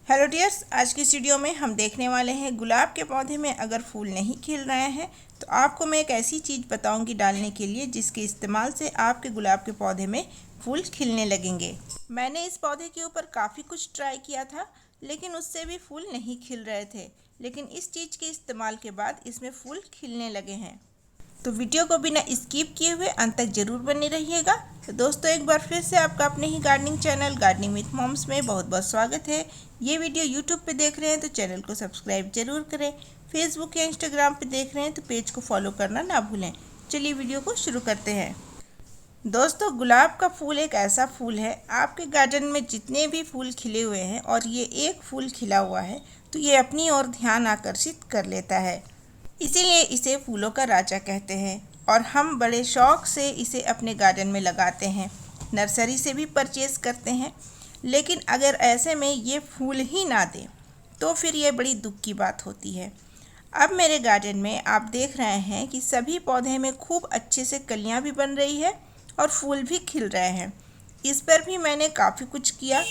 Hello dears, आज की इस वीडियो में हम देखने वाले हैं गुलाब के पौधे में अगर फूल नहीं खिल रहे हैं तो आपको मैं एक ऐसी चीज़ बताऊंगी डालने के लिए जिसके इस्तेमाल से आपके गुलाब के पौधे में फूल खिलने लगेंगे। मैंने इस पौधे के ऊपर काफ़ी कुछ ट्राई किया था लेकिन उससे भी फूल नहीं खिल रहे थे, लेकिन इस चीज़ के इस्तेमाल के बाद इसमें फूल खिलने लगे हैं। तो वीडियो को बिना स्किप किए हुए अंत तक जरूर बने रहिएगा। तो दोस्तों, एक बार फिर से आपका अपने ही gardening channel gardening with moms में बहुत बहुत स्वागत है। ये वीडियो यूट्यूब पे देख रहे हैं तो चैनल को सब्सक्राइब जरूर करें। फेसबुक या इंस्टाग्राम पे देख रहे हैं तो पेज को फॉलो करना ना भूलें। चलिए वीडियो को शुरू करते हैं। दोस्तों, गुलाब का फूल एक ऐसा फूल है, आपके गार्डन में जितने भी फूल खिले हुए हैं और ये एक फूल खिला हुआ है तो ये अपनी ओर ध्यान आकर्षित कर लेता है, इसीलिए इसे फूलों का राजा कहते हैं और हम बड़े शौक से इसे अपने गार्डन में लगाते हैं, नर्सरी से भी परचेज़ करते हैं। लेकिन अगर ऐसे में ये फूल ही ना दे तो फिर ये बड़ी दुख की बात होती है। अब मेरे गार्डन में आप देख रहे हैं कि सभी पौधे में खूब अच्छे से कलियां भी बन रही है और फूल भी खिल रहे हैं। इस पर भी मैंने काफ़ी कुछ किया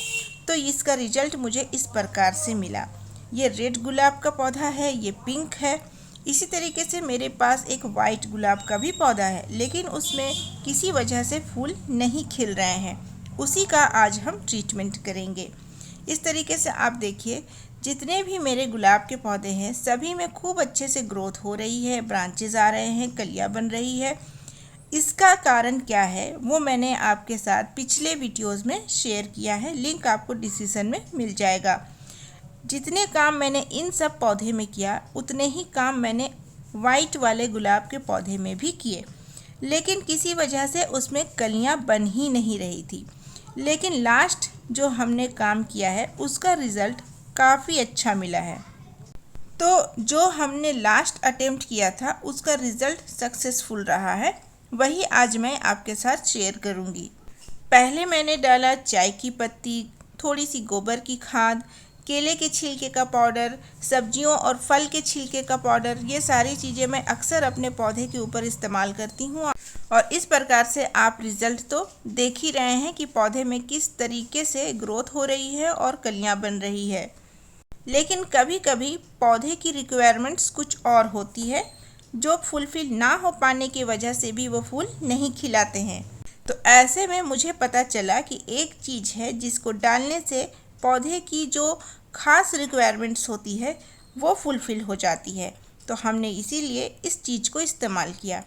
तो इसका रिजल्ट मुझे इस प्रकार से मिला। ये रेड गुलाब का पौधा है, ये पिंक है। इसी तरीके से मेरे पास एक वाइट गुलाब का भी पौधा है, लेकिन उसमें किसी वजह से फूल नहीं खिल रहे हैं। उसी का आज हम ट्रीटमेंट करेंगे। इस तरीके से आप देखिए, जितने भी मेरे गुलाब के पौधे हैं सभी में खूब अच्छे से ग्रोथ हो रही है, ब्रांचेज आ रहे हैं, कलियां बन रही है। इसका कारण क्या है वो मैंने आपके साथ पिछले वीडियोज़ में शेयर किया है, लिंक आपको डिस्क्रिप्शन में मिल जाएगा। जितने काम मैंने इन सब पौधे में किया उतने ही काम मैंने वाइट वाले गुलाब के पौधे में भी किए, लेकिन किसी वजह से उसमें कलियां बन ही नहीं रही थी। लेकिन लास्ट जो हमने काम किया है उसका रिज़ल्ट काफ़ी अच्छा मिला है। तो जो हमने लास्ट अटेम्प्ट किया था उसका रिज़ल्ट सक्सेसफुल रहा है, वही आज मैं आपके साथ शेयर करूँगी। पहले मैंने डाला चाय की पत्ती, थोड़ी सी गोबर की खाद, केले के छिलके का पाउडर, सब्जियों और फल के छिलके का पाउडर। ये सारी चीज़ें मैं अक्सर अपने पौधे के ऊपर इस्तेमाल करती हूँ और इस प्रकार से आप रिज़ल्ट तो देख ही रहे हैं कि पौधे में किस तरीके से ग्रोथ हो रही है और कलियाँ बन रही है। लेकिन कभी कभी पौधे की रिक्वायरमेंट्स कुछ और होती है जो फुलफिल ना हो पाने की वजह से भी वो फूल नहीं खिलाते हैं। तो ऐसे में मुझे पता चला कि एक चीज़ है जिसको डालने से पौधे की जो खास रिक्वायरमेंट्स होती है वो फुलफ़िल हो जाती है। तो हमने इसीलिए इस चीज़ को इस्तेमाल किया।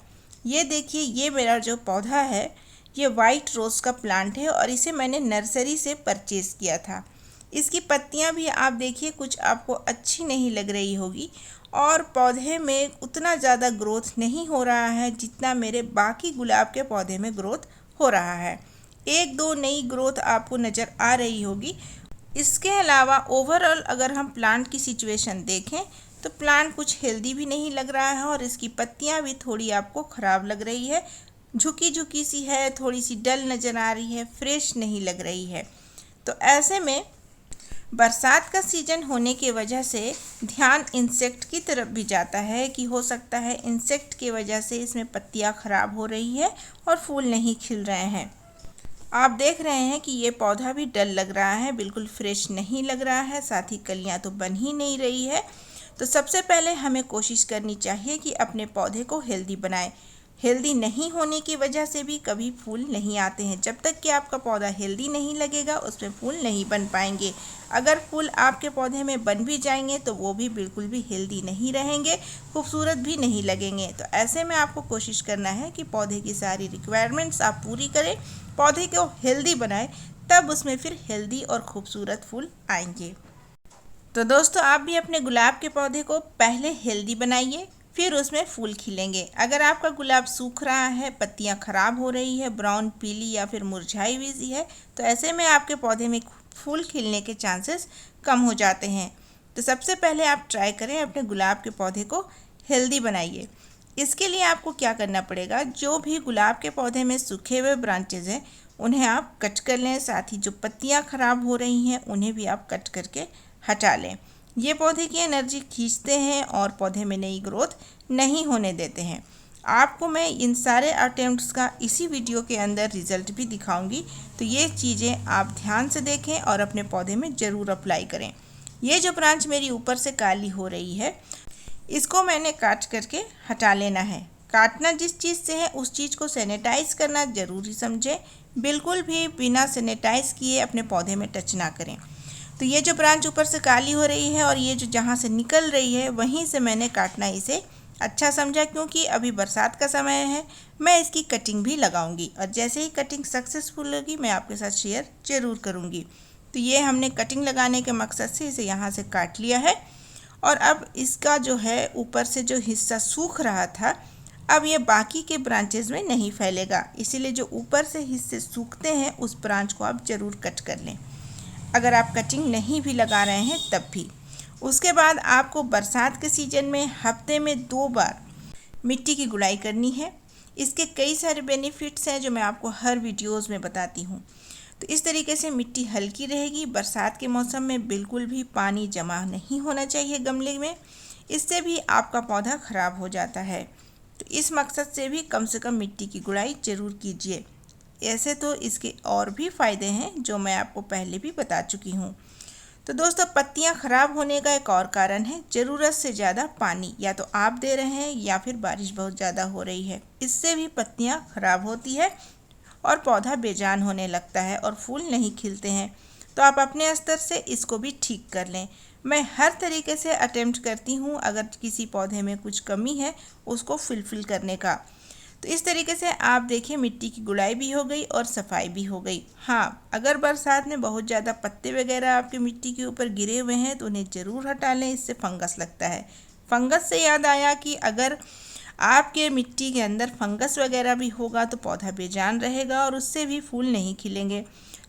ये देखिए, ये मेरा जो पौधा है ये वाइट रोज़ का प्लांट है और इसे मैंने नर्सरी से परचेज़ किया था। इसकी पत्तियां भी आप देखिए कुछ आपको अच्छी नहीं लग रही होगी और पौधे में उतना ज़्यादा ग्रोथ नहीं हो रहा है जितना मेरे बाकी गुलाब के पौधे में ग्रोथ हो रहा है। एक दो नई ग्रोथ आपको नज़र आ रही होगी। इसके अलावा ओवरऑल अगर हम प्लांट की सिचुएशन देखें तो प्लांट कुछ हेल्दी भी नहीं लग रहा है और इसकी पत्तियां भी थोड़ी आपको ख़राब लग रही है, झुकी झुकी सी है, थोड़ी सी डल नज़र आ रही है, फ्रेश नहीं लग रही है। तो ऐसे में बरसात का सीज़न होने की वजह से ध्यान इंसेक्ट की तरफ भी जाता है कि हो सकता है इंसेक्ट की वजह से इसमें पत्तियां ख़राब हो रही है और फूल नहीं खिल रहे हैं। आप देख रहे हैं कि ये पौधा भी डल लग रहा है, बिल्कुल फ्रेश नहीं लग रहा है, साथ ही कलियां तो बन ही नहीं रही है। तो सबसे पहले हमें कोशिश करनी चाहिए कि अपने पौधे को हेल्दी बनाएं। हेल्दी नहीं होने की वजह से भी कभी फूल नहीं आते हैं। जब तक कि आपका पौधा हेल्दी नहीं लगेगा उसमें फूल नहीं बन पाएंगे। अगर फूल आपके पौधे में बन भी जाएंगे तो वो भी बिल्कुल भी हेल्दी नहीं रहेंगे, खूबसूरत भी नहीं लगेंगे। तो ऐसे में आपको कोशिश करना है कि पौधे की सारी रिक्वायरमेंट्स आप पूरी करें, पौधे को हेल्दी बनाएं, तब उसमें फिर हेल्दी और खूबसूरत फूल आएंगे। तो दोस्तों, आप भी अपने गुलाब के पौधे को पहले हेल्दी बनाइए, फिर उसमें फूल खिलेंगे। अगर आपका गुलाब सूख रहा है, पत्तियां खराब हो रही है, ब्राउन, पीली या फिर मुरझाई हुई सी है, तो ऐसे में आपके पौधे में फूल खिलने के चांसेस कम हो जाते हैं। तो सबसे पहले आप ट्राई करें, अपने गुलाब के पौधे को हेल्दी बनाइए। इसके लिए आपको क्या करना पड़ेगा, जो भी गुलाब के पौधे में सूखे हुए ब्रांचेज हैं उन्हें आप कट कर लें, साथ ही जो पत्तियां खराब हो रही हैं उन्हें भी आप कट करके हटा लें। ये पौधे की एनर्जी खींचते हैं और पौधे में नई ग्रोथ नहीं होने देते हैं। आपको मैं इन सारे अटेम्प्ट्स का इसी वीडियो के अंदर रिज़ल्ट भी दिखाऊंगी। तो ये चीज़ें आप ध्यान से देखें और अपने पौधे में ज़रूर अप्लाई करें। ये जो ब्रांच मेरी ऊपर से काली हो रही है, इसको मैंने काट करके हटा लेना है। काटना जिस चीज़ से है उस चीज़ को सैनिटाइज करना ज़रूरी समझें। बिल्कुल भी बिना सैनिटाइज किए अपने पौधे में टच ना करें। तो ये जो ब्रांच ऊपर से काली हो रही है और ये जो जहाँ से निकल रही है वहीं से मैंने काटना इसे अच्छा समझा, क्योंकि अभी बरसात का समय है। मैं इसकी कटिंग भी लगाऊंगी और जैसे ही कटिंग सक्सेसफुल होगी मैं आपके साथ शेयर ज़रूर करूंगी। तो ये हमने कटिंग लगाने के मकसद से इसे यहाँ से काट लिया है और अब इसका जो है ऊपर से जो हिस्सा सूख रहा था, अब ये बाकी के ब्रांचेस में नहीं फैलेगा। इसीलिए जो ऊपर से हिस्से सूखते हैं उस ब्रांच को आप ज़रूर कट कर लें, अगर आप कटिंग नहीं भी लगा रहे हैं तब भी। उसके बाद आपको बरसात के सीज़न में हफ्ते में 2 बार मिट्टी की गुड़ाई करनी है। इसके कई सारे बेनिफिट्स हैं जो मैं आपको हर वीडियोस में बताती हूँ। तो इस तरीके से मिट्टी हल्की रहेगी। बरसात के मौसम में बिल्कुल भी पानी जमा नहीं होना चाहिए गमले में, इससे भी आपका पौधा ख़राब हो जाता है। तो इस मकसद से भी कम से कम मिट्टी की गुड़ाई ज़रूर कीजिए। ऐसे तो इसके और भी फ़ायदे हैं जो मैं आपको पहले भी बता चुकी हूँ। तो दोस्तों, पत्तियाँ ख़राब होने का एक और कारण है ज़रूरत से ज़्यादा पानी, या तो आप दे रहे हैं या फिर बारिश बहुत ज़्यादा हो रही है। इससे भी पत्तियाँ ख़राब होती है और पौधा बेजान होने लगता है और फूल नहीं खिलते हैं। तो आप अपने स्तर से इसको भी ठीक कर लें। मैं हर तरीके से अटेम्प्ट करती हूँ अगर किसी पौधे में कुछ कमी है उसको फुलफ़िल करने का। तो इस तरीके से आप देखिए मिट्टी की गुड़ाई भी हो गई और सफाई भी हो गई। हाँ, अगर बरसात में बहुत ज़्यादा पत्ते वगैरह आपके मिट्टी के ऊपर गिरे हुए हैं तो उन्हें ज़रूर हटा लें, इससे फंगस लगता है। फंगस से याद आया कि अगर आपके मिट्टी के अंदर फंगस वगैरह भी होगा तो पौधा बेजान रहेगा और उससे भी फूल नहीं खिलेंगे।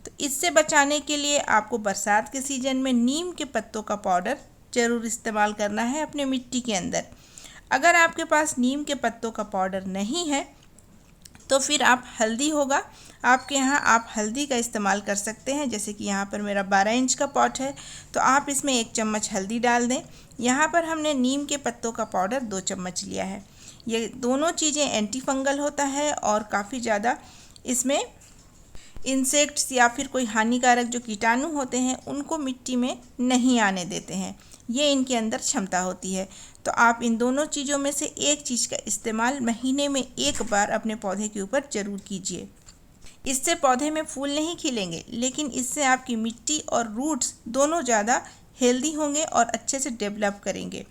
तो इससे बचाने के लिए आपको बरसात के सीज़न में नीम के पत्तों का पाउडर ज़रूर इस्तेमाल करना है अपने मिट्टी के अंदर। अगर आपके पास नीम के पत्तों का पाउडर नहीं है तो फिर आप हल्दी होगा आपके यहाँ, आप हल्दी का इस्तेमाल कर सकते हैं। जैसे कि यहाँ पर मेरा 12 इंच का पॉट है तो आप इसमें 1 चम्मच हल्दी डाल दें। यहाँ पर हमने नीम के पत्तों का पाउडर 2 चम्मच लिया है। ये दोनों चीज़ें एंटी फंगल होता है और काफ़ी ज़्यादा इसमें इंसेक्ट्स या फिर कोई हानिकारक जो कीटाणु होते हैं उनको मिट्टी में नहीं आने देते हैं। ये इनके अंदर क्षमता होती है। तो आप इन दोनों चीज़ों में से एक चीज़ का इस्तेमाल महीने में 1 बार अपने पौधे के ऊपर ज़रूर कीजिए। इससे पौधे में फूल नहीं खिलेंगे, लेकिन इससे आपकी मिट्टी और रूट्स दोनों ज़्यादा हेल्दी होंगे और अच्छे से डेवलप करेंगे।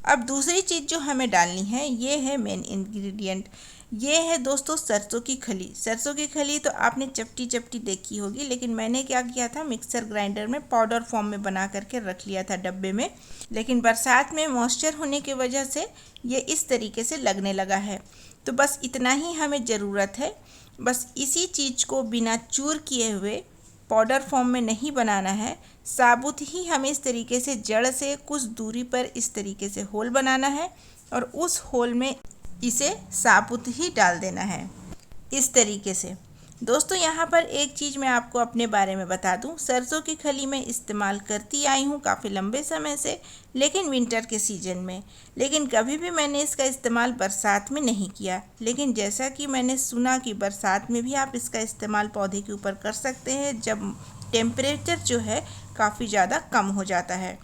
अब दूसरी चीज़ जो हमें डालनी है ये है मेन इंग्रेडिएंट। ये है दोस्तों सरसों की खली। सरसों की खली तो आपने चपटी चपटी देखी होगी, लेकिन मैंने क्या किया था मिक्सर ग्राइंडर में पाउडर फॉर्म में बना करके रख लिया था डब्बे में। लेकिन बरसात में मॉइस्चर होने की वजह से ये इस तरीके से लगने लगा है। तो बस इतना ही हमें ज़रूरत है। बस इसी चीज़ को बिना चूर किए हुए पाउडर फॉर्म में नहीं बनाना है, साबुत ही हमें इस तरीके से जड़ से कुछ दूरी पर इस तरीके से होल बनाना है और उस होल में इसे साबुत ही डाल देना है इस तरीके से। दोस्तों, यहाँ पर एक चीज़ मैं आपको अपने बारे में बता दूँ। सरसों की खली मैं इस्तेमाल करती आई हूँ काफ़ी लंबे समय से, लेकिन विंटर के सीज़न में। लेकिन कभी भी मैंने इसका इस्तेमाल बरसात में नहीं किया। लेकिन जैसा कि मैंने सुना कि बरसात में भी आप इसका इस्तेमाल पौधे के ऊपर कर सकते हैं जब टेम्परेचर जो है काफ़ी ज़्यादा कम हो जाता है।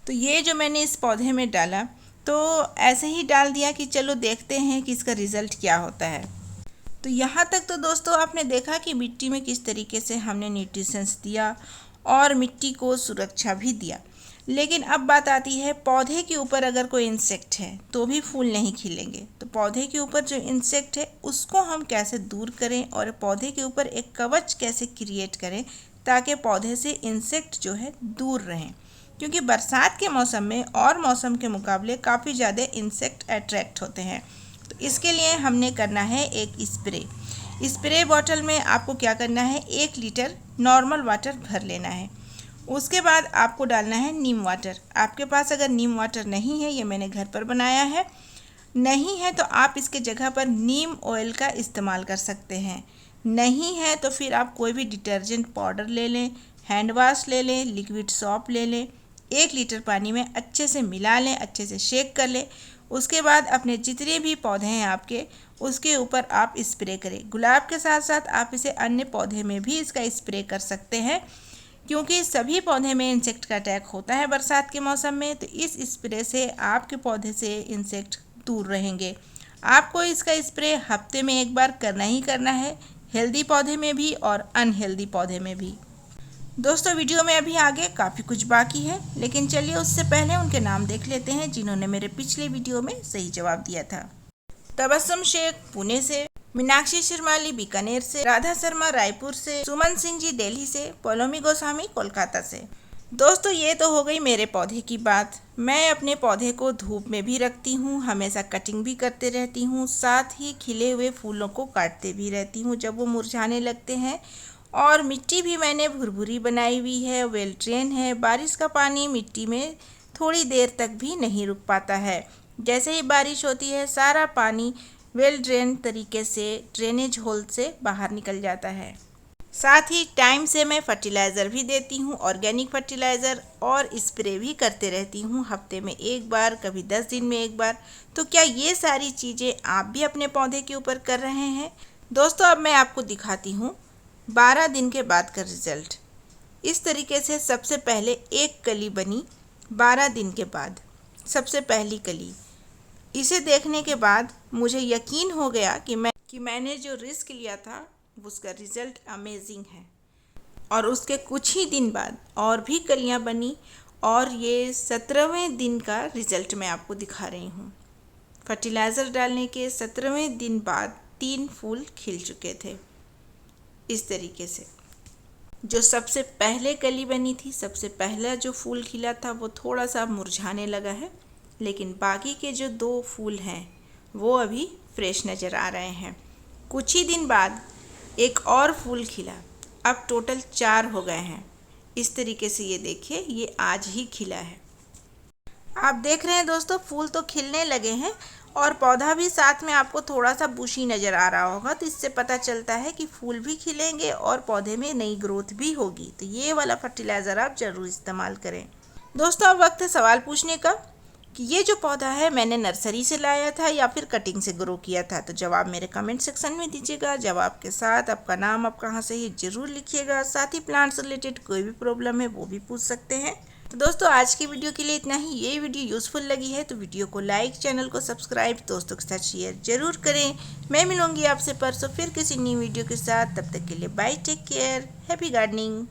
तो ये जो मैंने इस पौधे में डाला तो ऐसे ही डाल दिया कि चलो देखते हैं कि इसका रिज़ल्ट क्या होता है। तो यहाँ तक तो दोस्तों आपने देखा कि मिट्टी में किस तरीके से हमने न्यूट्रिशंस दिया और मिट्टी को सुरक्षा भी दिया। लेकिन अब बात आती है पौधे के ऊपर अगर कोई इंसेक्ट है तो भी फूल नहीं खिलेंगे। तो पौधे के ऊपर जो इंसेक्ट है उसको हम कैसे दूर करें और पौधे के ऊपर एक कवच कैसे क्रिएट करें ताकि पौधे से इंसेक्ट जो है दूर रहें, क्योंकि बरसात के मौसम में और मौसम के मुकाबले काफ़ी ज़्यादा इंसेक्ट अट्रैक्ट होते हैं। तो इसके लिए हमने करना है एक स्प्रे बॉटल में आपको क्या करना है 1 लीटर नॉर्मल वाटर भर लेना है। उसके बाद आपको डालना है नीम वाटर। आपके पास अगर नीम वाटर नहीं है, ये मैंने घर पर बनाया है, नहीं है तो आप इसके जगह पर नीम ऑयल का इस्तेमाल कर सकते हैं। नहीं है तो फिर आप कोई भी डिटर्जेंट पाउडर ले लें, हैंड वाश ले लें, लिक्विड सॉप ले लें, 1 लीटर पानी में अच्छे से मिला लें, अच्छे से शेक कर लें। उसके बाद अपने जितने भी पौधे हैं आपके उसके ऊपर आप स्प्रे करें। गुलाब के साथ साथ आप इसे अन्य पौधे में भी इसका स्प्रे कर सकते हैं, क्योंकि सभी पौधे में इंसेक्ट का अटैक होता है बरसात के मौसम में, तो इस स्प्रे से आपके पौधे से इंसेक्ट दूर रहेंगे। आपको इसका स्प्रे हफ्ते में एक बार करना ही करना है, हेल्दी पौधे में भी और अनहेल्दी पौधे में भी। दोस्तों वीडियो में अभी आगे काफ़ी कुछ बाकी है, लेकिन चलिए उससे पहले उनके नाम देख लेते हैं जिन्होंने मेरे पिछले वीडियो में सही जवाब दिया था। तबस्सुम शेख पुणे से, मीनाक्षी शिरमाली बीकानेर से, राधा शर्मा रायपुर से, सुमन सिंह जी दिल्ली से, पौलोमी गोस्वामी कोलकाता से। दोस्तों ये तो हो गई मेरे पौधे की बात। मैं अपने पौधे को धूप में भी रखती हूँ, हमेशा कटिंग भी करते रहती हूँ, साथ ही खिले हुए फूलों को काटते भी रहती हूँ जब वो मुरझाने लगते हैं। और मिट्टी भी मैंने भुरभुरी बनाई हुई है, वेल ड्रेन है। बारिश का पानी मिट्टी में थोड़ी देर तक भी नहीं रुक पाता है। जैसे ही बारिश होती है सारा पानी वेल ड्रेन तरीके से ड्रेनेज होल से बाहर निकल जाता है। साथ ही टाइम से मैं फर्टिलाइज़र भी देती हूँ, ऑर्गेनिक फर्टिलाइज़र, और स्प्रे भी करते रहती हूँ हफ्ते में एक बार, कभी 10 दिन में एक बार। तो क्या ये सारी चीज़ें आप भी अपने पौधे के ऊपर कर रहे हैं? दोस्तों अब मैं आपको दिखाती हूँ 12 दिन के बाद का रिज़ल्ट। इस तरीके से सबसे पहले एक कली बनी 12 दिन के बाद, सबसे पहली कली। इसे देखने के बाद मुझे यकीन हो गया कि मैंने जो रिस्क लिया था उसका रिज़ल्ट अमेजिंग है। और उसके कुछ ही दिन बाद और भी कलियां बनी, और ये 17वें दिन का रिज़ल्ट मैं आपको दिखा रही हूँ। फर्टिलाइज़र डालने के 17वें दिन बाद 3 फूल खिल चुके थे। इस तरीके से जो सबसे पहले कली बनी थी, सबसे पहला जो फूल खिला था वो थोड़ा सा मुरझाने लगा है, लेकिन बाकी के जो 2 फूल हैं वो अभी फ्रेश नज़र आ रहे हैं। कुछ ही दिन बाद एक और फूल खिला, अब टोटल 4 हो गए हैं। इस तरीके से ये देखिए, ये आज ही खिला है। आप देख रहे हैं दोस्तों फूल तो खिलने लगे हैं, और पौधा भी साथ में आपको थोड़ा सा बुशी नज़र आ रहा होगा, तो इससे पता चलता है कि फूल भी खिलेंगे और पौधे में नई ग्रोथ भी होगी। तो ये वाला फर्टिलाइज़र आप ज़रूर इस्तेमाल करें। दोस्तों अब वक्त है सवाल पूछने का कि ये जो पौधा है मैंने नर्सरी से लाया था या फिर कटिंग से ग्रो किया था। तो जवाब मेरे कमेंट सेक्शन में दीजिएगा। जवाब के साथ आपका नाम, आप कहाँ से है ज़रूर लिखिएगा। साथ ही प्लांट से रिलेटेड कोई भी प्रॉब्लम है वो भी पूछ सकते हैं। तो दोस्तों आज की वीडियो के लिए इतना ही। ये वीडियो यूज़फुल लगी है तो वीडियो को लाइक, चैनल को सब्सक्राइब, दोस्तों के साथ शेयर ज़रूर करें। मैं मिलूँगी आपसे परसों फिर किसी नई वीडियो के साथ। तब तक के लिए bye, take care, happy gardening.